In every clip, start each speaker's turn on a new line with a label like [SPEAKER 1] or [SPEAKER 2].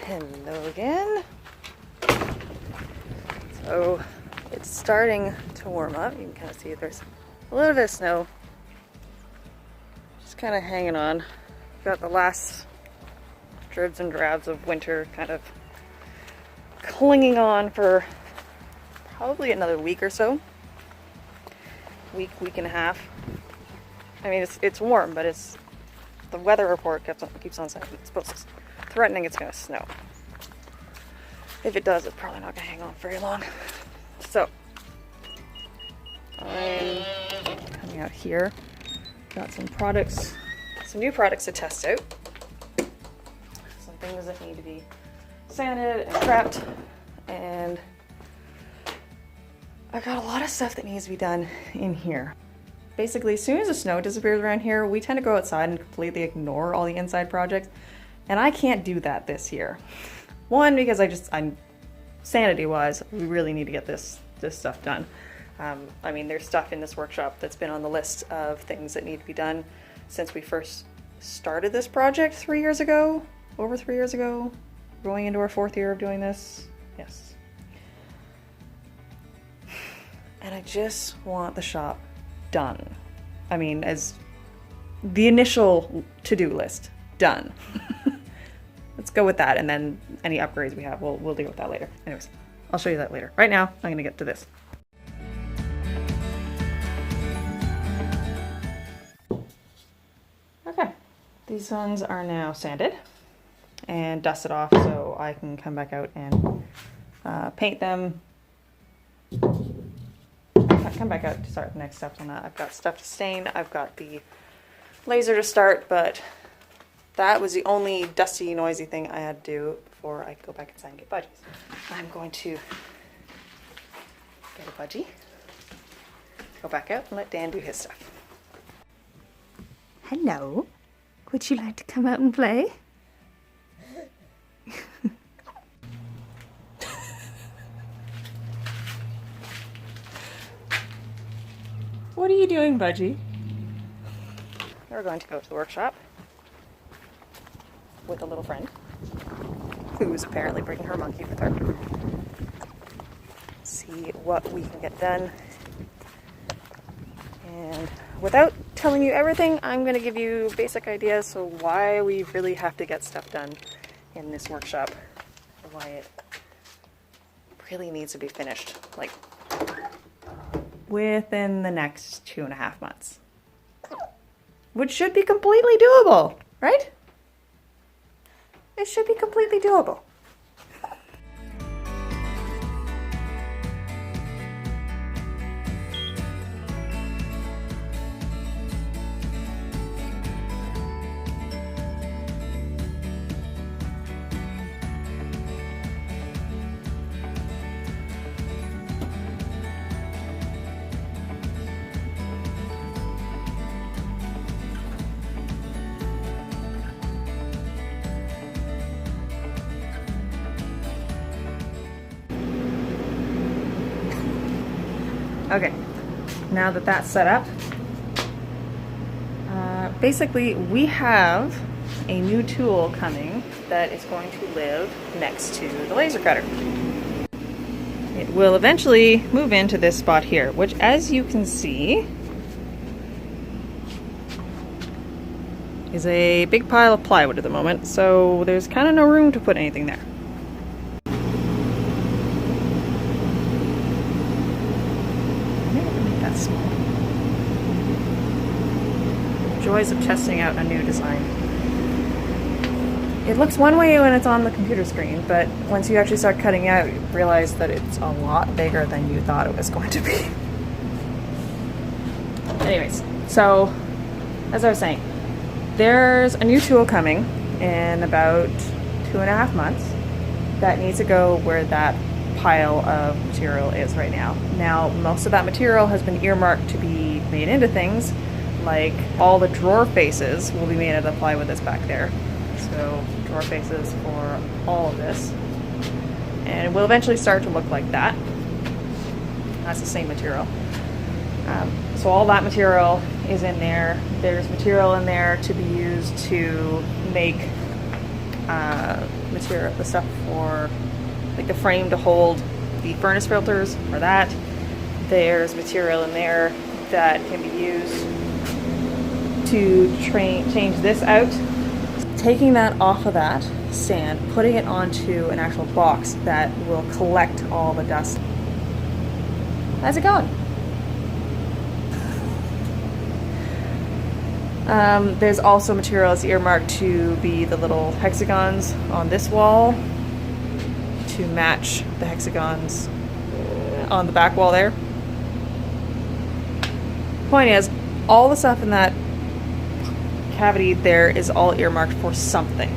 [SPEAKER 1] Hello again. So it's starting to warm up. You can kind of see there's a little bit of snow. Just kind of hanging on. Got the last dribs and drabs of winter kind of clinging on for probably another week or so. Week and a half. I mean, it's warm, but it's the weather report keeps on saying it's threatening it's going to snow. If it does, it's probably not going to hang on very long. So I'm coming out here. Got some products, some new products to test out. Some things that need to be sanded and prepped, and I've got a lot of stuff that needs to be done in here. Basically, as soon as the snow disappears around here, we tend to go outside and completely ignore all the inside projects, and I can't do that this year. One, because I'm sanity-wise, we really need to get this stuff done. I mean, there's stuff in this workshop that's been on the list of things that need to be done since we first started this project 3 years ago, over 3 years ago, going into our 4th year of doing this. Yes. And I just want the shop done. I mean, as the initial to-do list done. Let's go with that, and then any upgrades we have, we'll deal with that later. Anyways, I'll show you that later. Right now, I'm gonna get to this. Okay, these ones are now sanded and dusted off so I can come back out and paint them. Come back out to start the next steps on that. I've got stuff to stain, I've got the laser to start, but that was the only dusty, noisy thing I had to do before I could go back inside and get budgies. I'm going to get a budgie, go back out and let Dan do his stuff. Hello, would you like to come out and play? What are you doing, Budgie? We're going to go to the workshop with a little friend who's apparently bringing her monkey with her. See what we can get done. And without telling you everything, I'm going to give you basic ideas so why we really have to get stuff done in this workshop. Why it really needs to be finished, like, within the next 2.5 months. Which should be completely doable, right? It should be completely doable. Okay, now that that's set up, basically we have a new tool coming that is going to live next to the laser cutter. It will eventually move into this spot here, which, as you can see, is a big pile of plywood at the moment, so there's kind of no room to put anything there. Joys of testing out a new design. It looks one way when it's on the computer screen, but once you actually start cutting out, you realize that it's a lot bigger than you thought it was going to be. Anyways, so as I was saying, there's a new tool coming in about 2.5 months that needs to go where that pile of material is right now. Now, most of that material has been earmarked to be made into things, like all the drawer faces will be made out of the plywood that's back there. So drawer faces for all of this. And it will eventually start to look like that. That's the same material. So all that material is in there. There's material in there to be used to make material, the stuff for like the frame to hold the furnace filters for that. There's material in there that can be used to change this out. Taking that off of that stand, putting it onto an actual box that will collect all the dust. How's it going? There's also materials earmarked to be the little hexagons on this wall to match the hexagons on the back wall there. Point is, all the stuff in that cavity there is all earmarked for something.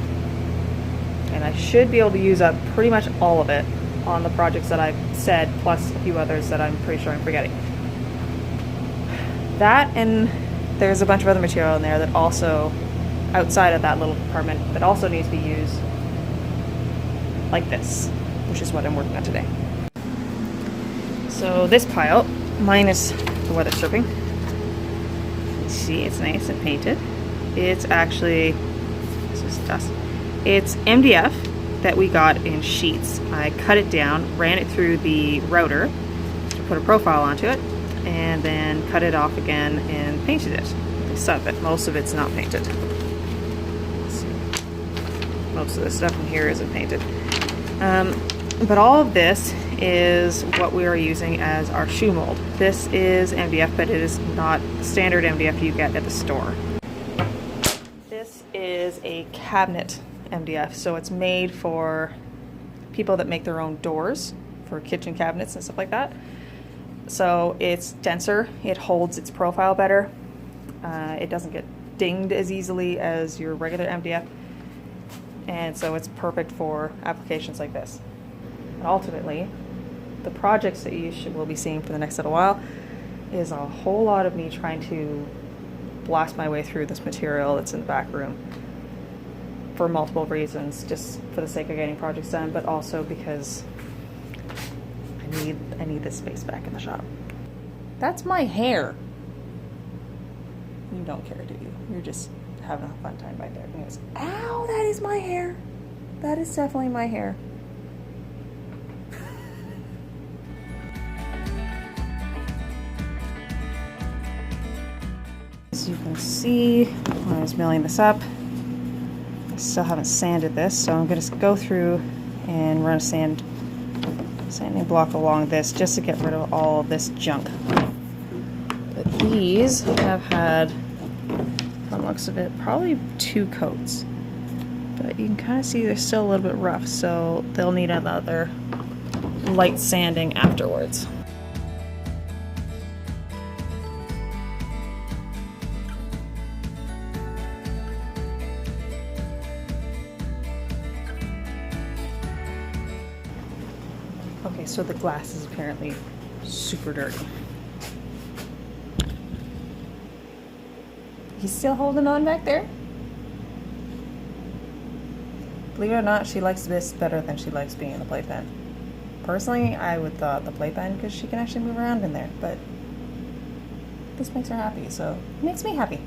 [SPEAKER 1] And I should be able to use up pretty much all of it on the projects that I've said, plus a few others that I'm pretty sure I'm forgetting. That, and there's a bunch of other material in there that also, outside of that little compartment, that also needs to be used like this, which is what I'm working on today. So this pile, minus the weather stripping, see, it's nice and painted. It's actually, this is dust. It's MDF that we got in sheets. I cut it down, ran it through the router to put a profile onto it, and then cut it off again and painted it. Some of it, most of it's not painted. Most of the stuff in here isn't painted. But all of this is what we are using as our shoe mold. This is MDF, but it is not standard MDF you get at the store. This is a cabinet MDF, so it's made for people that make their own doors for kitchen cabinets and stuff like that. So it's denser, it holds its profile better, it doesn't get dinged as easily as your regular MDF, and so it's perfect for applications like this. And ultimately, the projects that you will be seeing for the next little while is a whole lot of me trying to blast my way through this material that's in the back room for multiple reasons, just for the sake of getting projects done, but also because I need this space back in the shop. That's my hair. You don't care, do you? You're just having a fun time right there. And he goes, ow, that is my hair. That is definitely my hair. As you can see, when I was milling this up, I still haven't sanded this, so I'm going to go through and run a sanding block along this just to get rid of all of this junk. But these have had, from the looks of it, probably 2 coats. But you can kind of see they're still a little bit rough, so they'll need another light sanding afterwards. Okay, so the glass is apparently super dirty. He's still holding on back there? Believe it or not, she likes this better than she likes being in the playpen. Personally, I would thought the playpen because she can actually move around in there, but this makes her happy, so it makes me happy.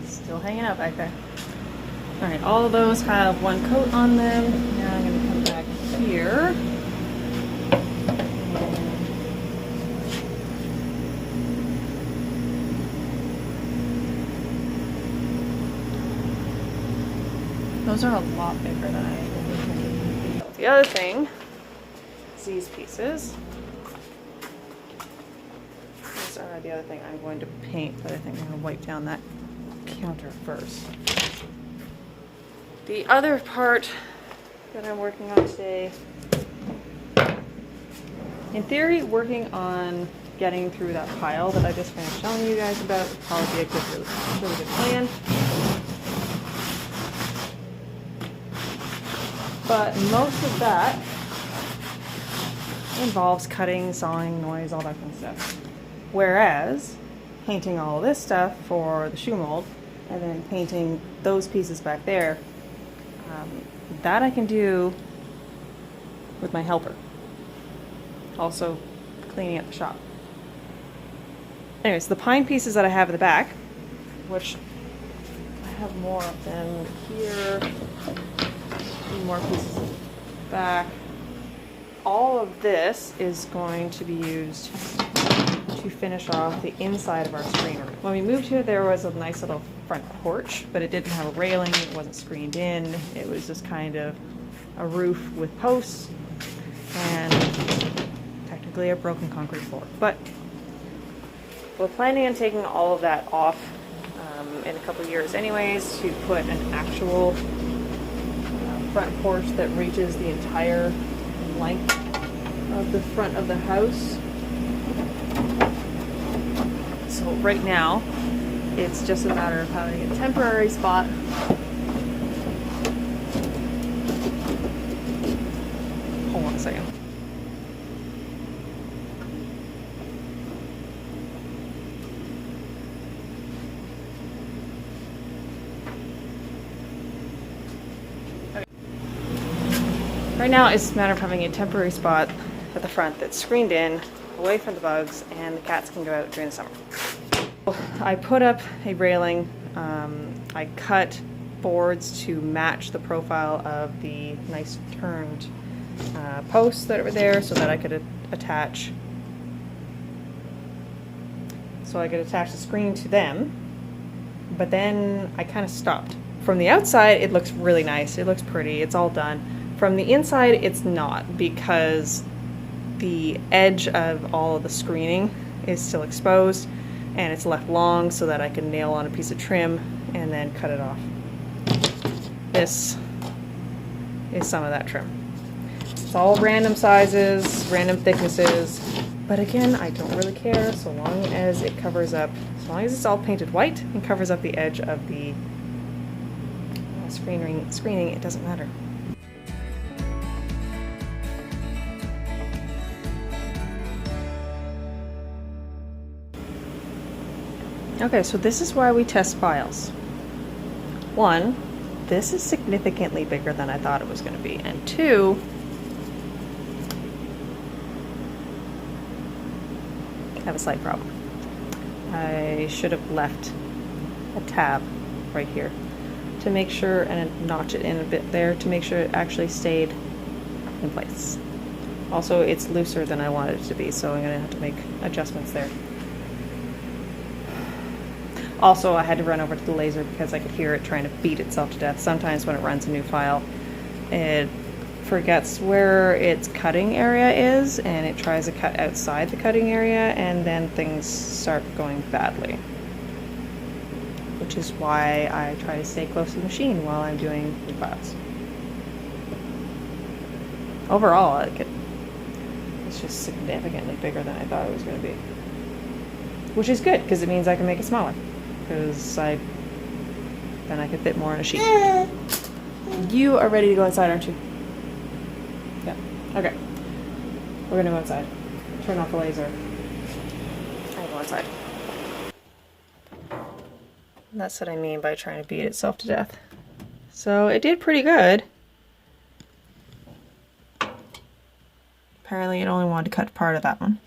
[SPEAKER 1] Still hanging out back there. Alright, all of those have 1 coat on them. Now I'm going to come back here. Those are a lot bigger than I intended. The other thing is these pieces. These are the other thing I'm going to paint, but I think I'm going to wipe down that counter first. The other part that I'm working on today, in theory, working on getting through that pile that I just finished telling you guys about would probably be a really good plan. But most of that involves cutting, sawing, noise, all that kind of stuff. Whereas painting all this stuff for the shoe mold and then painting those pieces back there that I can do with my helper. Also cleaning up the shop. Anyways, the pine pieces that I have in the back, which I have more of them here, more pieces in the back. All of this is going to be used to finish off the inside of our screen room. When we moved here, there was a nice little front porch, but it didn't have a railing, it wasn't screened in, it was just kind of a roof with posts and technically a broken concrete floor. But we're planning on taking all of that off in a couple years anyways, to put an actual front porch that reaches the entire length of the front of the house. So right now, it's just a matter of having a temporary spot hold on a second. Right now, it's a matter of having a temporary spot at the front that's screened in, away from the bugs, and the cats can go out during the summer. I put up a railing. I cut boards to match the profile of the nice turned posts that were there, so that I could attach. So I could attach the screen to them. But then I kind of stopped. From the outside, it looks really nice. It looks pretty. It's all done. From the inside, it's not, because the edge of all of the screening is still exposed, and it's left long so that I can nail on a piece of trim and then cut it off. This is some of that trim. It's all random sizes, random thicknesses, but again, I don't really care so long as it covers up, as long as it's all painted white and covers up the edge of the screening, it doesn't matter. Okay, so this is why we test files. One, this is significantly bigger than I thought it was going to be. And two, I have a slight problem. I should have left a tab right here to make sure, and notch it in a bit there to make sure it actually stayed in place. Also, it's looser than I wanted it to be, so I'm going to have to make adjustments there. Also, I had to run over to the laser because I could hear it trying to beat itself to death. Sometimes when it runs a new file, it forgets where its cutting area is, and it tries to cut outside the cutting area, and then things start going badly. Which is why I try to stay close to the machine while I'm doing new files. Overall, it's just significantly bigger than I thought it was going to be. Which is good, because it means I can make it smaller. Because then I could fit more on a sheet. You are ready to go inside, aren't you? Yeah. Okay. We're gonna go inside. Turn off the laser. I'll go inside. And that's what I mean by trying to beat itself to death. So it did pretty good. Apparently it only wanted to cut part of that one.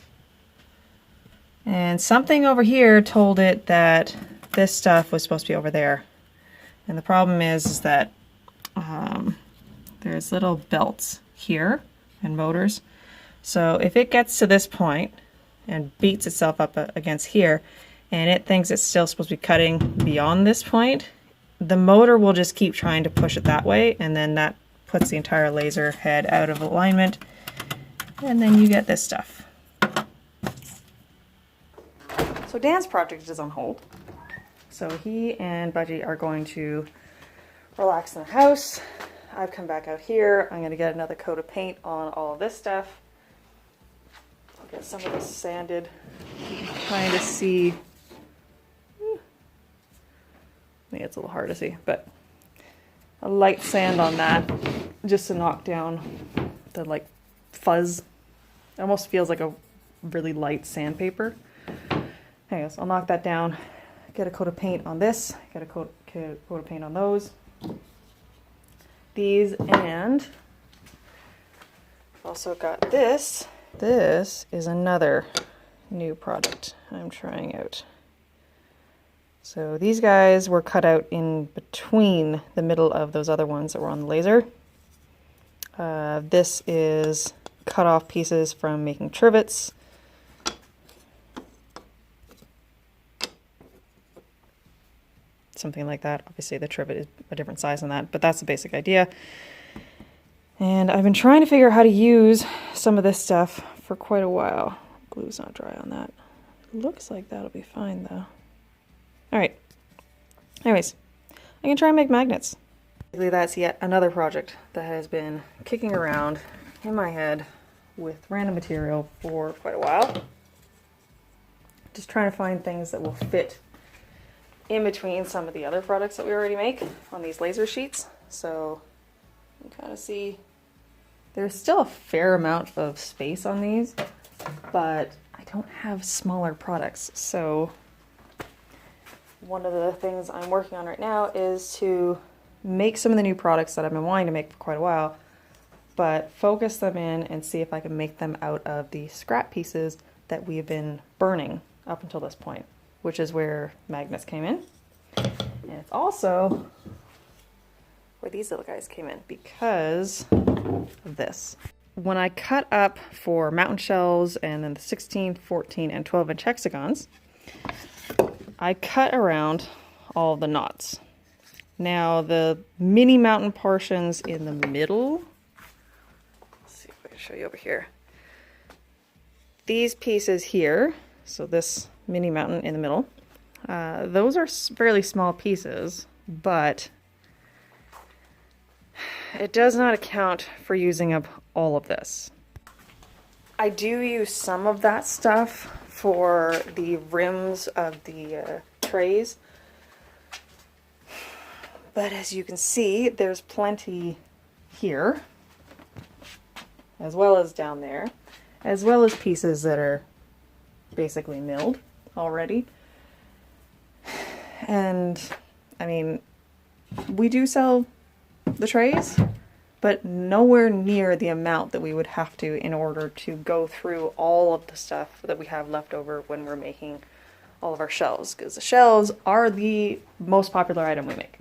[SPEAKER 1] And something over here told it that this stuff was supposed to be over there. And the problem is that there's little belts here and motors. So if it gets to this point and beats itself up against here, and it thinks it's still supposed to be cutting beyond this point, the motor will just keep trying to push it that way, and then that puts the entire laser head out of alignment, and then you get this stuff. So Dan's project is on hold. So he and Budgie are going to relax in the house. I've come back out here. I'm going to get another coat of paint on all of this stuff. I'll get some of this sanded. Trying to see. Maybe it's a little hard to see, but a light sand on that just to knock down the like fuzz. It almost feels like a really light sandpaper. Anyways, I'll knock that down, get a coat of paint on this, get a coat of paint on those, these, and also got this. This is another new product I'm trying out. So these guys were cut out in between the middle of those other ones that were on the laser. This is cut off pieces from making trivets. Something like that. Obviously the trivet is a different size than that, but that's the basic idea. And I've been trying to figure out how to use some of this stuff for quite a while. Glue's not dry on that. Looks like that'll be fine though. Alright. Anyways, I can try and make magnets. Basically, that's yet another project that has been kicking around in my head with random material for quite a while. Just trying to find things that will fit in between some of the other products that we already make on these laser sheets. So you can kind of see there's still a fair amount of space on these, but I don't have smaller products. So one of the things I'm working on right now is to make some of the new products that I've been wanting to make for quite a while, but focus them in and see if I can make them out of the scrap pieces that we have been burning up until this point, which is where magnets came in. And it's also where these little guys came in because of this. When I cut up for mountain shells and then the 16, 14, and 12-inch hexagons, I cut around all the knots. Now the mini mountain portions in the middle, let's see if I can show you over here. These pieces here, so this mini mountain in the middle, those are fairly small pieces, but it does not account for using up all of this. I do use some of that stuff for the rims of the trays, but as you can see, there's plenty here, as well as down there, as well as pieces that are basically milled already. And I mean, we do sell the trays, but nowhere near the amount that we would have to in order to go through all of the stuff that we have left over when we're making all of our shelves, because the shelves are the most popular item we make.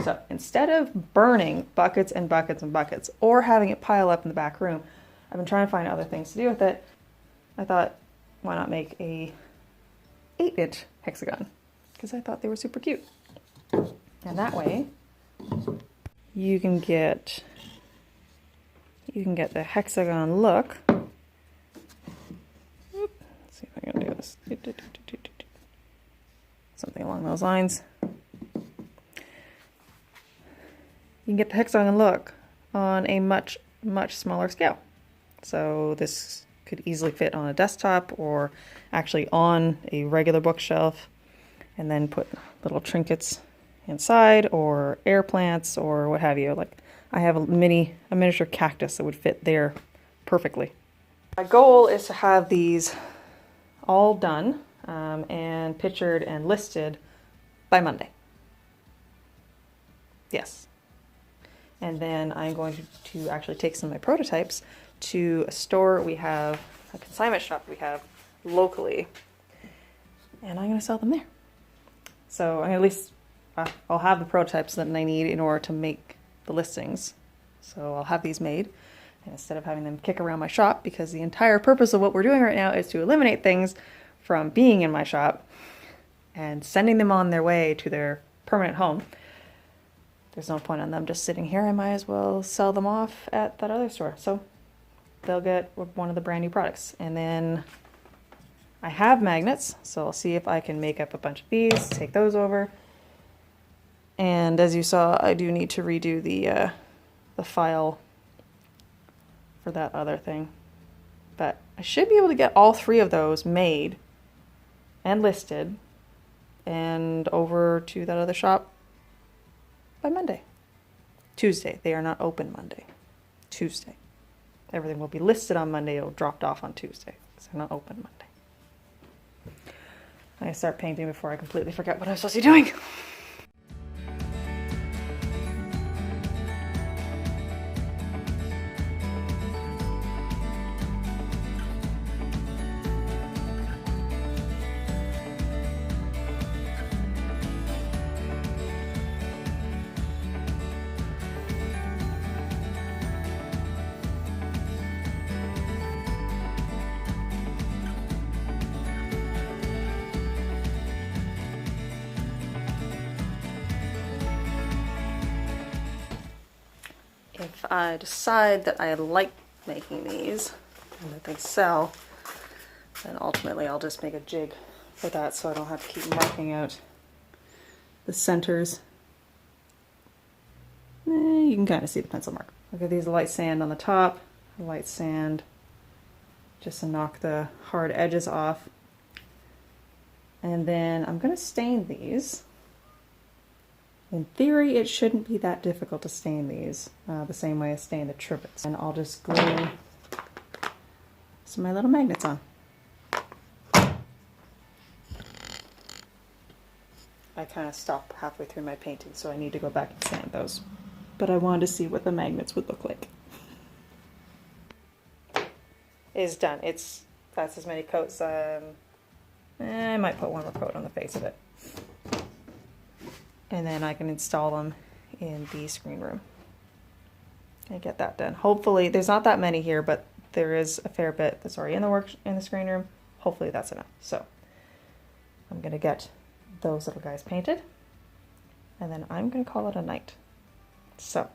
[SPEAKER 1] So instead of burning buckets and buckets and buckets or having it pile up in the back room, I've been trying to find other things to do with it. I thought, why not make a 8-inch hexagon? Because I thought they were super cute. And that way you can get the hexagon look. Let's see if I can do this. Something along those lines. You can get the hexagon look on a much smaller scale. So this could easily fit on a desktop or actually on a regular bookshelf, and then put little trinkets inside or air plants or what have you. Like I have a miniature cactus that would fit there perfectly. My goal is to have these all done and pictured and listed by Monday. Yes. And then I'm going to actually take some of my prototypes to a store we have, a consignment shop we have locally, and I'm going to sell them there. So at least I'll have the prototypes that I need in order to make the listings. So I'll have these made, and instead of having them kick around my shop, because the entire purpose of what we're doing right now is to eliminate things from being in my shop and sending them on their way to their permanent home. There's no point on them just sitting here. I might as well sell them off at that other store. So they'll get one of the brand new products. And then I have magnets, so I'll see if I can make up a bunch of these, take those over. And as you saw, I do need to redo the file for that other thing. But I should be able to get all 3 of those made and listed and over to that other shop by Monday. Tuesday. They are not open Monday. Tuesday. Everything will be listed on Monday. It'll drop off on Tuesday. So they're not open Monday. I'm going to start painting before I completely forget what I'm supposed to be doing. if I decide that I like making these and that they sell, then ultimately I'll just make a jig for that so I don't have to keep marking out the centers. You can kind of see the pencil mark. I'll give these a light sand on the top, a light sand just to knock the hard edges off. And then I'm going to stain these. In theory, it shouldn't be that difficult to stain these, the same way I stain the trivets. And I'll just glue some of my little magnets on. I kind of stopped halfway through my painting, so I need to go back and sand those. But I wanted to see what the magnets would look like. It's done. That's as many coats. I might put one more coat on the face of it. And then I can install them in the screen room and get that done. Hopefully, there's not that many here, but there is a fair bit that's already in the screen room. Hopefully that's enough. So I'm gonna get those little guys painted, and then I'm gonna call it a night. So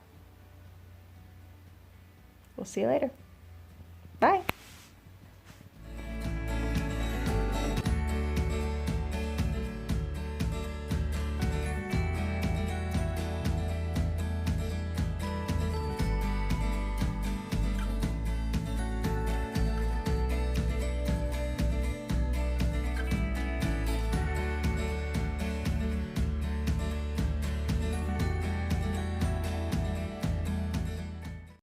[SPEAKER 1] we'll see you later.